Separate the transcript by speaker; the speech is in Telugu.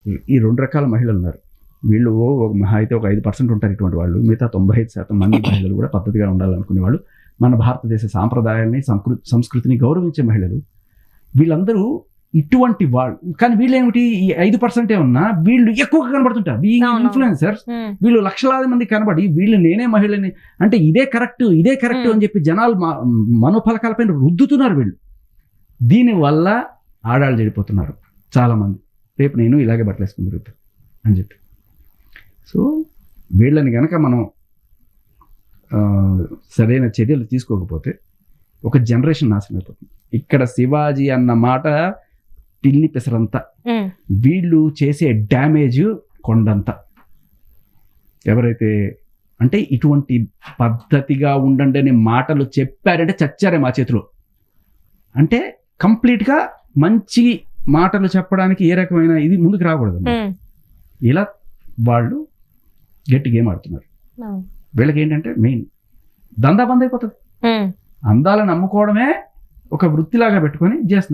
Speaker 1: ఈ 2 రకాల మహిళలు ఉన్నారు. వీళ్ళు మహా అయితే ఒక 5% ఉంటారు ఇటువంటి వాళ్ళు. మిగతా 95% మంది మహిళలు కూడా పద్ధతిగా ఉండాలనుకునే వాళ్ళు. మన భారతదేశ సాంప్రదాయాల్ని, సంస్కృతిని గౌరవించే మహిళలు. వీళ్ళందరూ ఇటువంటి వాళ్ళు. కానీ వీళ్ళేమిటి ఈ 5% ఉన్నా వీళ్ళు ఎక్కువగా కనబడుతుంటారు. ఈ ఇన్ఫ్లుయెన్సర్స్ వీళ్ళు లక్షలాది మంది కనబడి వీళ్ళు నేనే మహిళని అంటే ఇదే కరెక్ట్ అని చెప్పి జనాలు మనోఫలకాలపైన రుద్దుతున్నారు వీళ్ళు. దీనివల్ల ఆడాళ్ళు చెడిపోతున్నారు చాలామంది. రేపు నేను ఇలాగే బట్టలు వేసుకుని తిరుగుతాను అని చెప్పి. సో వీళ్ళని కనుక మనం సరైన చర్యలు తీసుకోకపోతే ఒక జనరేషన్ నాశనం అయిపోతుంది. ఇక్కడ శివాజీ అన్న మాట పిల్లి పెసరంతా, వీళ్ళు చేసే డ్యామేజ్ కొండంత. ఎవరైతే అంటే ఇటువంటి పద్ధతిగా ఉండండి అనే మాటలు చెప్పారంటే చచ్చారే మా చేతిలో. అంటే కంప్లీట్గా మంచి మాటలు చెప్పడానికి ఏ రకమైన ఇది ముందుకు రాకూడదు. ఇలా వాళ్ళు గట్టి గేమ్ ఆడుతున్నారు. వీళ్ళకి ఏంటంటే మెయిన్ దందా బంద్ అయిపోతుంది. అందాలను అమ్ముకోవడమే ఒక వృత్తిలాగా పెట్టుకొని చేస్తున్నారు.